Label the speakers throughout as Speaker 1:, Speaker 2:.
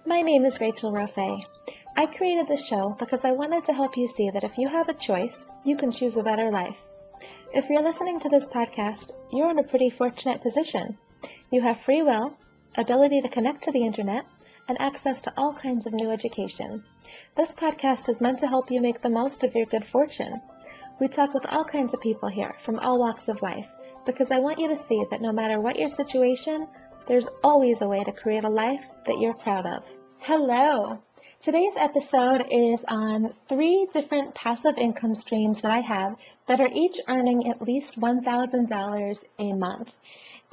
Speaker 1: My name is Rachel Rofe. I created this show because I wanted to help you see that if you have a choice, you can choose a better life. If you're listening to this podcast, you're in a pretty fortunate position. You have free will, ability to connect to the internet, and access to all kinds of new education. This podcast is meant to help you make the most of your good fortune. We talk with all kinds of people here from all walks of life because I want you to see that no matter what your situation, there's always a way to create a life that you're proud of. Hello! Today's episode is on 3 different passive income streams that I have that are each earning at least $1,000 a month.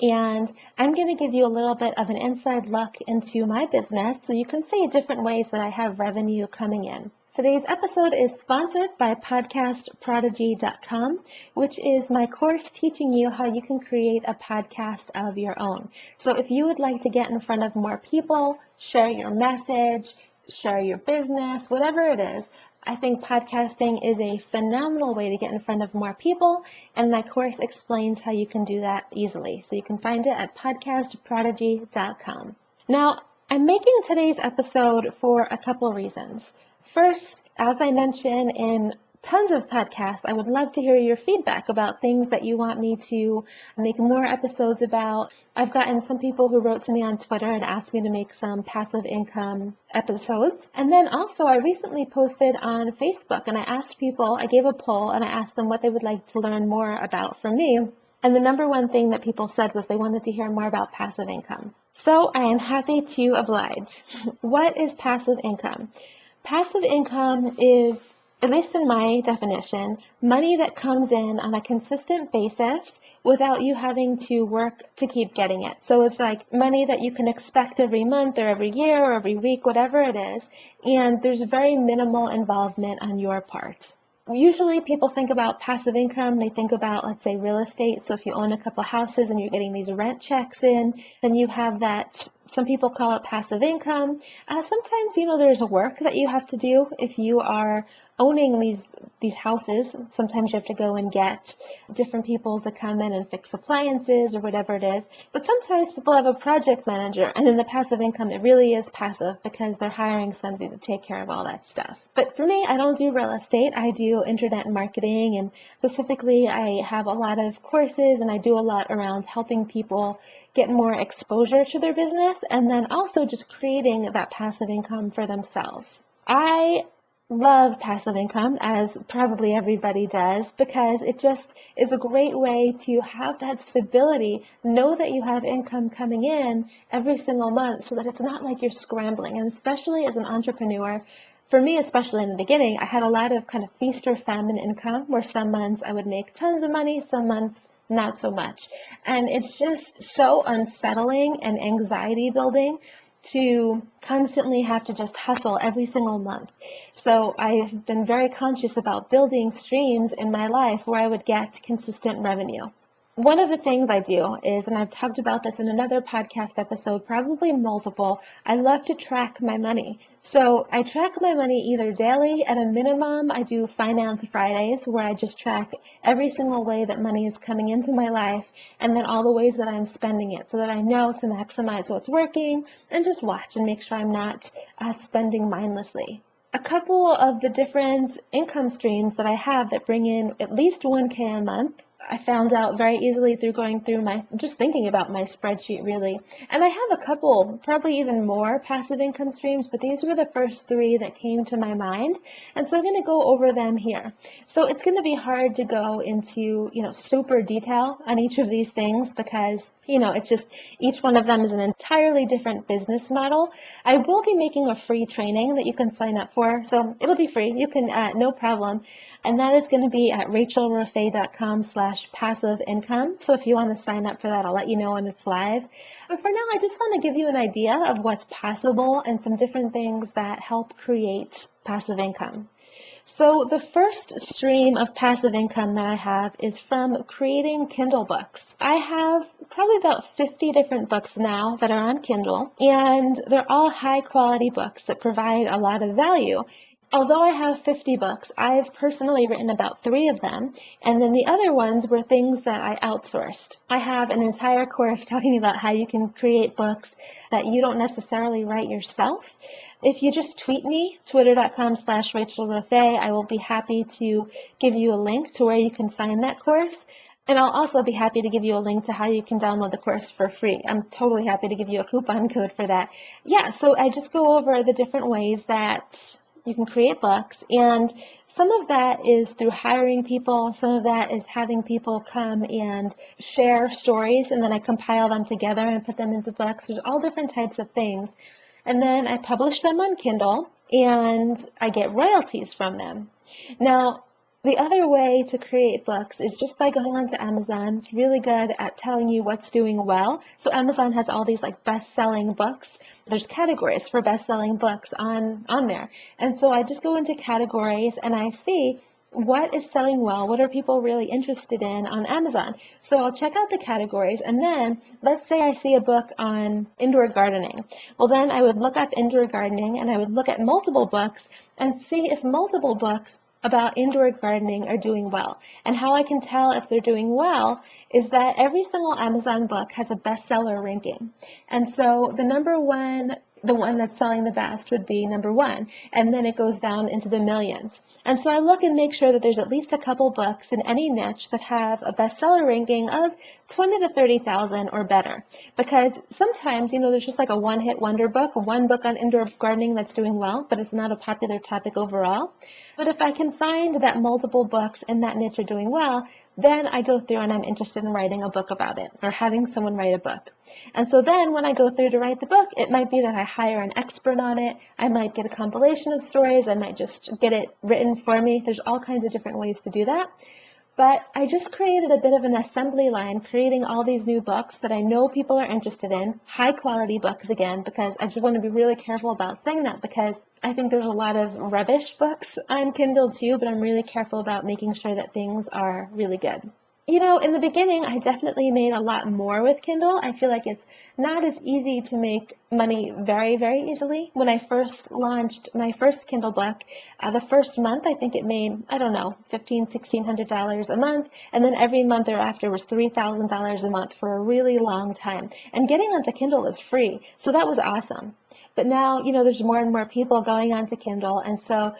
Speaker 1: And I'm going to give you a little bit of an inside look into my business so you can see different ways that I have revenue coming in. Today's episode is sponsored by podcastprodigy.com, which is my course teaching you how you can create a podcast of your own. So if you would like to get in front of more people, share your message, share your business, whatever it is, I think podcasting is a phenomenal way to get in front of more people, and my course explains how you can do that easily. So you can find it at podcastprodigy.com. Now, I'm making today's episode for a couple reasons. First, as I mentioned in tons of podcasts, I would love to hear your feedback about things that you want me to make more episodes about. I've gotten some people who wrote to me on Twitter and asked me to make some passive income episodes. And then also I recently posted on Facebook and I gave a poll and I asked them what they would like to learn more about from me. And the number one thing that people said was they wanted to hear more about passive income. So I am happy to oblige. What is passive income? Passive income is, at least in my definition, money that comes in on a consistent basis without you having to work to keep getting it. So it's like money that you can expect every month or every year or every week, whatever it is, and there's very minimal involvement on your part. Usually people think about passive income, they think about, let's say, real estate. So if you own a couple houses and you're getting these rent checks in, then you have that. Some people call it passive income. Sometimes, there's work that you have to do if you are owning these houses. Sometimes you have to go and get different people to come in and fix appliances or whatever it is. But sometimes people have a project manager, and in the passive income, it really is passive because they're hiring somebody to take care of all that stuff. But for me, I don't do real estate. I do internet marketing, and specifically, I have a lot of courses, and I do a lot around helping people get more exposure to their business, and then also just creating that passive income for themselves. I love passive income, as probably everybody does, because it just is a great way to have that stability, know that you have income coming in every single month so that it's not like you're scrambling. And especially as an entrepreneur, for me, especially in the beginning, I had a lot of kind of feast or famine income where some months I would make tons of money, some months not so much. And it's just so unsettling and anxiety building to constantly have to just hustle every single month. So I've been very conscious about building streams in my life where I would get consistent revenue. One of the things I do is, and I've talked about this in another podcast episode, probably multiple, I love to track my money. So I track my money either daily, at a minimum I do Finance Fridays where I just track every single way that money is coming into my life and then all the ways that I'm spending it so that I know to maximize what's working and just watch and make sure I'm not spending mindlessly. A couple of the different income streams that I have that bring in at least $1,000 a month, I found out very easily through going through just thinking about my spreadsheet really. And I have a couple, probably even more passive income streams, but these were the first 3 that came to my mind. And so I'm going to go over them here. So it's going to be hard to go into, super detail on each of these things because, it's just each one of them is an entirely different business model. I will be making a free training that you can sign up for. So it'll be free. You can, no problem. And that is going to be at rachelrofe.com/passive income. So if you want to sign up for that, I'll let you know when it's live. But for now, I just want to give you an idea of what's possible and some different things that help create passive income. So the first stream of passive income that I have is from creating Kindle books. I have probably about 50 different books now that are on Kindle, and they're all high quality books that provide a lot of value. Although I have 50 books, I've personally written about 3 of them, and then the other ones were things that I outsourced. I have an entire course talking about how you can create books that you don't necessarily write yourself. If you just tweet me, twitter.com/RachelRofe, I will be happy to give you a link to where you can find that course. And I'll also be happy to give you a link to how you can download the course for free. I'm totally happy to give you a coupon code for that. Yeah, so I just go over the different ways that you can create books, and some of that is through hiring people, some of that is having people come and share stories, and then I compile them together and put them into books. There's all different types of things. And then I publish them on Kindle, and I get royalties from them. Now, the other way to create books is just by going onto Amazon. It's really good at telling you what's doing well. So Amazon has all these like best-selling books. There's categories for best-selling books on there. And so I just go into categories and I see what is selling well, what are people really interested in on Amazon. So I'll check out the categories, and then let's say I see a book on indoor gardening. Well, then I would look up indoor gardening and I would look at multiple books and see if multiple books about indoor gardening are doing well. And how I can tell if they're doing well is that every single Amazon book has a bestseller ranking. And so the one that's selling the best would be number 1, and then it goes down into the millions. And so I look and make sure that there's at least a couple books in any niche that have a bestseller ranking of 20 to 30,000 or better. Because sometimes, there's just like a one-hit wonder book, one book on indoor gardening that's doing well, but it's not a popular topic overall. But if I can find that multiple books in that niche are doing well, then I go through and I'm interested in writing a book about it, or having someone write a book. And so then when I go through to write the book, it might be that I hire an expert on it. I might get a compilation of stories. I might just get it written for me. There's all kinds of different ways to do that. But I just created a bit of an assembly line, creating all these new books that I know people are interested in, high quality books again, because I just want to be really careful about saying that, because I think there's a lot of rubbish books on Kindle too, but I'm really careful about making sure that things are really good. In the beginning, I definitely made a lot more with Kindle. I feel like it's not as easy to make money very, very easily. When I first launched my first Kindle book, the first month, I think it made, I don't know, $1,500, $1,600 a month. And then every month thereafter was $3,000 a month for a really long time. And getting onto Kindle was free. So that was awesome. But now, there's more and more people going onto Kindle. And so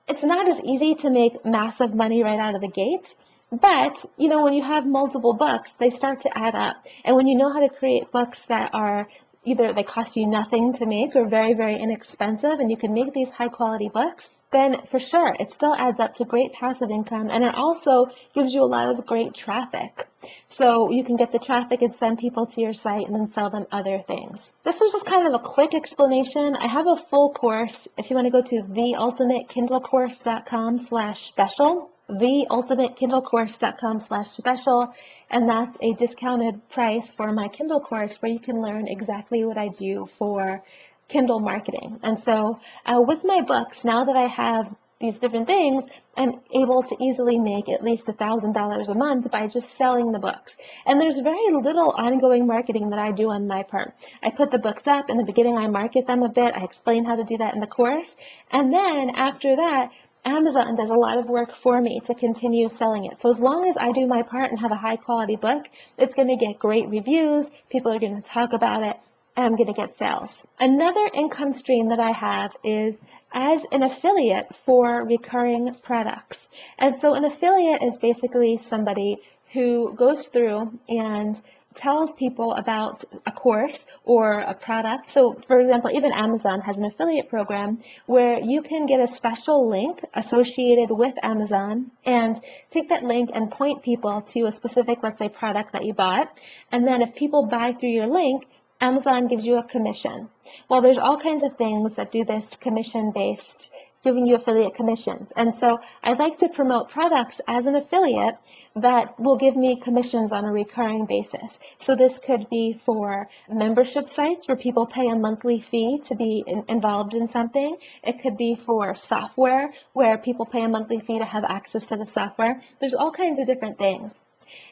Speaker 1: it's not as easy to make massive money right out of the gate. But, when you have multiple books, they start to add up. And when you know how to create books that are either they cost you nothing to make or very, very inexpensive, and you can make these high quality books, then for sure, it still adds up to great passive income, and it also gives you a lot of great traffic. So you can get the traffic and send people to your site and then sell them other things. This was just kind of a quick explanation. I have a full course. If you want to go to theultimatekindlecourse.com/special, theultimatekindlecourse.com/special, and that's a discounted price for my Kindle course where you can learn exactly what I do for Kindle marketing. And so with my books, now that I have these different things, I'm able to easily make at least $1,000 a month by just selling the books. And there's very little ongoing marketing that I do on my part. I put the books up. In the beginning, I market them a bit. I explain how to do that in the course. And then after that, Amazon does a lot of work for me to continue selling it. So as long as I do my part and have a high quality book, it's going to get great reviews. People are going to talk about it. And I'm going to get sales. Another income stream that I have is as an affiliate for recurring products. And so an affiliate is basically somebody who goes through and tells people about a course or a product. So for example, even Amazon has an affiliate program where you can get a special link associated with Amazon and take that link and point people to a specific, let's say, product that you bought. And then if people buy through your link, Amazon gives you a commission. Well, there's all kinds of things that do this commission-based, giving you affiliate commissions. And so I'd like to promote products as an affiliate that will give me commissions on a recurring basis. So this could be for membership sites where people pay a monthly fee to be involved in something. It could be for software where people pay a monthly fee to have access to the software. There's all kinds of different things.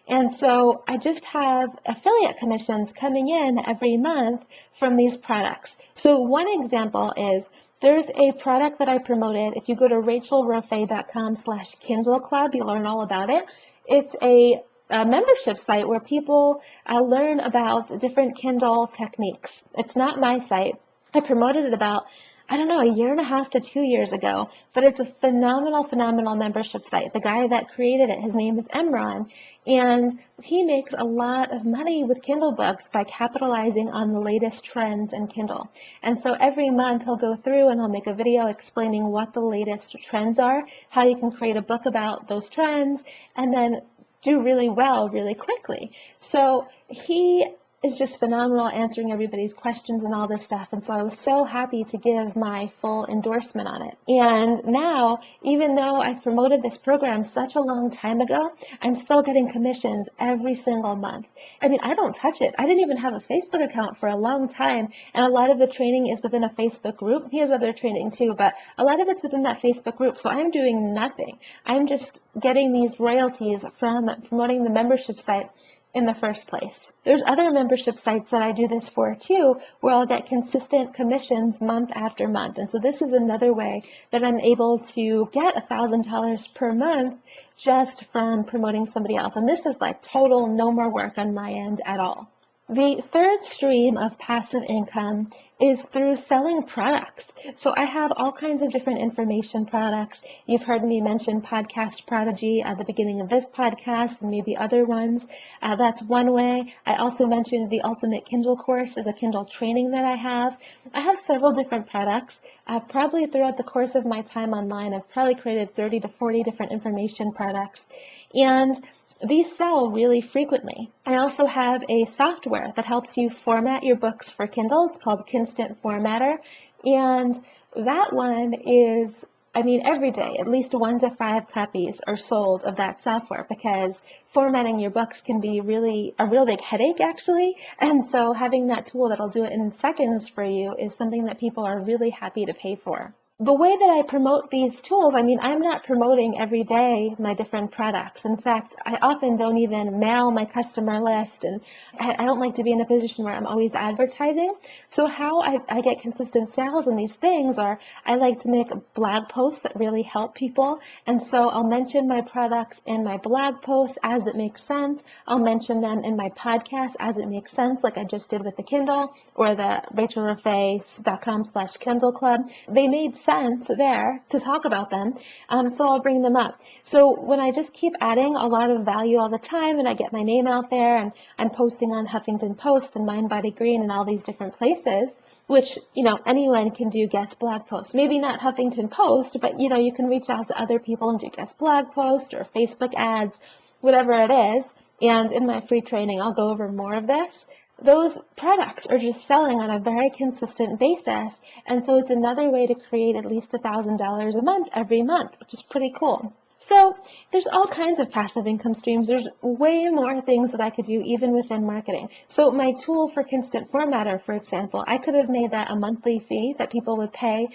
Speaker 1: And so I just have affiliate commissions coming in every month from these products. So one example is there's a product that I promoted. If you go to rachelroffe.com/Kindle Club, you'll learn all about it. It's a membership site where people learn about different Kindle techniques. It's not my site. I promoted it about, I don't know, a year and a half to 2 years ago, but it's a phenomenal membership site. The guy that created it, his name is Emron, and he makes a lot of money with Kindle books by capitalizing on the latest trends in Kindle. And so every month he'll go through and he'll make a video explaining what the latest trends are, how you can create a book about those trends, and then do really well really quickly. So he is just phenomenal answering everybody's questions and all this stuff. And so I was so happy to give my full endorsement on it. And now, even though I've promoted this program such a long time ago, I'm still getting commissions every single month. I mean, I don't touch it. I didn't even have a Facebook account for a long time. And a lot of the training is within a Facebook group. He has other training too, but a lot of it's within that Facebook group. So I'm doing nothing. I'm just getting these royalties from promoting the membership site in the first place. There's other membership sites that I do this for too, where I'll get consistent commissions month after month. And so this is another way that I'm able to get $1,000 per month just from promoting somebody else. And this is like total no more work on my end at all. The third stream of passive income is through selling products. So I have all kinds of different information products. You've heard me mention Podcast Prodigy at the beginning of this podcast and maybe other ones. That's one way. I also mentioned the Ultimate Kindle course as a Kindle training that I have. I have several different products. Probably throughout the course of my time online, I've probably created 30 to 40 different information products. And these sell really frequently. I also have a software that helps you format your books for Kindle. It's called Kinstant Formatter. And that one is, I mean, every day, at least 1 to 5 copies are sold of that software because formatting your books can be really a real big headache, actually. And so having that tool that'll do it in seconds for you is something that people are really happy to pay for. The way that I promote these tools, I mean, I'm not promoting every day my different products. In fact, I often don't even mail my customer list, and I don't like to be in a position where I'm always advertising. So how I get consistent sales in these things are I like to make blog posts that really help people. And so I'll mention my products in my blog posts as it makes sense. I'll mention them in my podcast as it makes sense, like I just did with the Kindle or the rachelroffe.com/Kindle Club. They made sense there to talk about them, so I'll bring them up. So when I just keep adding a lot of value all the time and I get my name out there and I'm posting on Huffington Post and Mind Body Green and all these different places, which, you know, anyone can do guest blog posts. Maybe not Huffington Post, but, you know, you can reach out to other people and do guest blog posts or Facebook ads, whatever it is. And in my free training, I'll go over more of this. Those products are just selling on a very consistent basis, and so it's another way to create at least $1,000 a month every month, which is pretty cool. So there's all kinds of passive income streams. There's way more things that I could do even within marketing. So my tool for Kinstant Formatter, for example, I could have made that a monthly fee that people would pay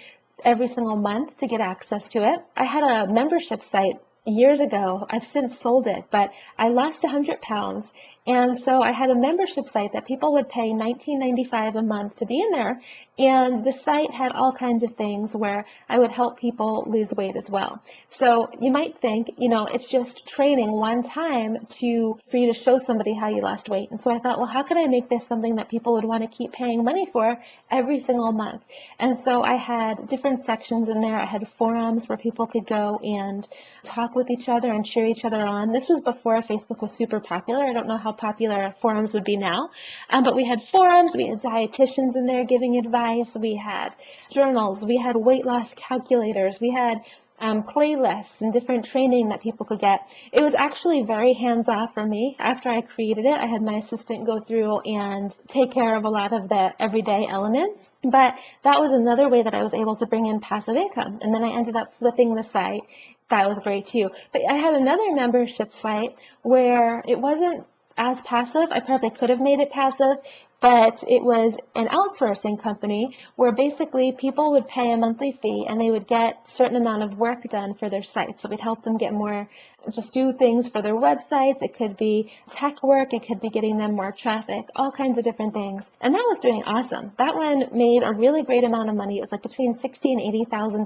Speaker 1: every single month to get access to it. I had a membership site years ago. I've since sold it, but I lost 100 pounds. And so I had a membership site that people would pay $19.95 a month to be in there. And the site had all kinds of things where I would help people lose weight as well. So you might think, you know, it's just training one time for you to show somebody how you lost weight. And so I thought, well, how could I make this something that people would want to keep paying money for every single month? And so I had different sections in there. I had forums where people could go and talk with each other and cheer each other on. This was before Facebook was super popular. I don't know how popular forums would be now, but we had forums, we had dietitians in there giving advice, we had journals, we had weight loss calculators, we had playlists and different training that people could get. It was actually very hands-off for me. After I created it, I had my assistant go through and take care of a lot of the everyday elements, but that was another way that I was able to bring in passive income. And then I ended up flipping the site. That was great too. But I had another membership site where it wasn't as passive. I probably could have made it passive, but it was an outsourcing company where basically people would pay a monthly fee and they would get a certain amount of work done for their site. So we'd help them get more, just do things for their websites. It could be tech work. It could be getting them more traffic, all kinds of different things. And that was doing awesome. That one made a really great amount of money. It was like between $60,000 and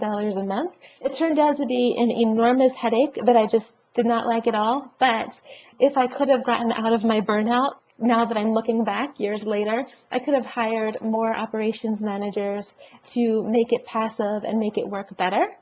Speaker 1: $80,000 a month. It turned out to be an enormous headache that I just did not like at all. But if I could have gotten out of my burnout, now that I'm looking back years later, I could have hired more operations managers to make it passive and make it work better.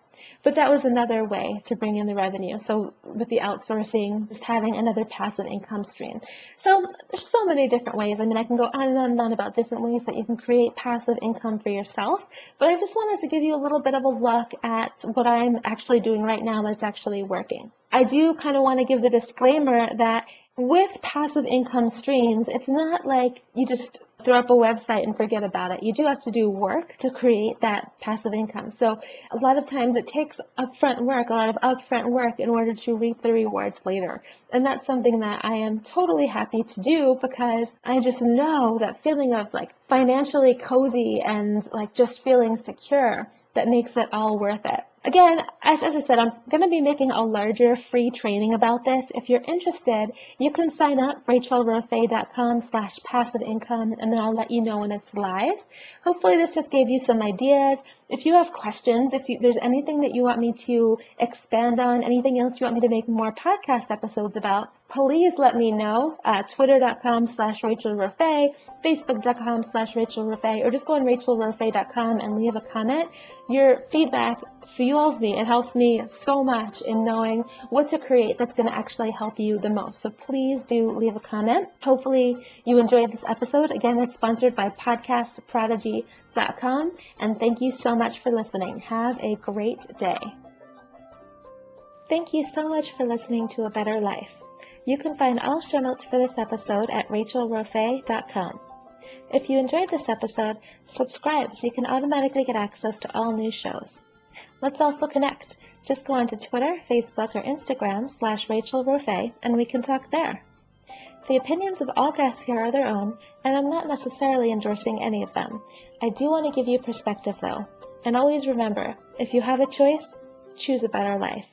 Speaker 1: But that was another way to bring in the revenue. So with the outsourcing, just having another passive income stream. So there's so many different ways. I mean, I can go on and on and on about different ways that you can create passive income for yourself. But I just wanted to give you a little bit of a look at what I'm actually doing right now that's actually working. I do kind of want to give the disclaimer that with passive income streams, it's not like you just throw up a website and forget about it. You do have to do work to create that passive income. So a lot of times it takes a lot of upfront work in order to reap the rewards later. And that's something that I am totally happy to do because I just know that feeling of like financially cozy and like just feeling secure that makes it all worth it. Again, as I said, I'm going to be making a larger free training about this. If you're interested, you can sign up, rachelroffe.com/passive income, and then I'll let you know when it's live. Hopefully this just gave you some ideas. If you have questions, if there's anything that you want me to expand on, anything else you want me to make more podcast episodes about, please let me know. Twitter.com/rachelroffe, Facebook.com/rachelroffe, or just go on rachelroffe.com and leave a comment. Your feedback fuels me. It helps me so much in knowing what to create that's going to actually help you the most. So please do leave a comment. Hopefully you enjoyed this episode. Again, it's sponsored by podcastprodigy.com. And thank you so much for listening. Have a great day. Thank you so much for listening to A Better Life. You can find all show notes for this episode at rachelroffe.com. If you enjoyed this episode, subscribe so you can automatically get access to all new shows. Let's also connect. Just go onto Twitter, Facebook, or Instagram /RachelRoffe, and we can talk there. The opinions of all guests here are their own, and I'm not necessarily endorsing any of them. I do want to give you perspective, though. And always remember, if you have a choice, choose a better life.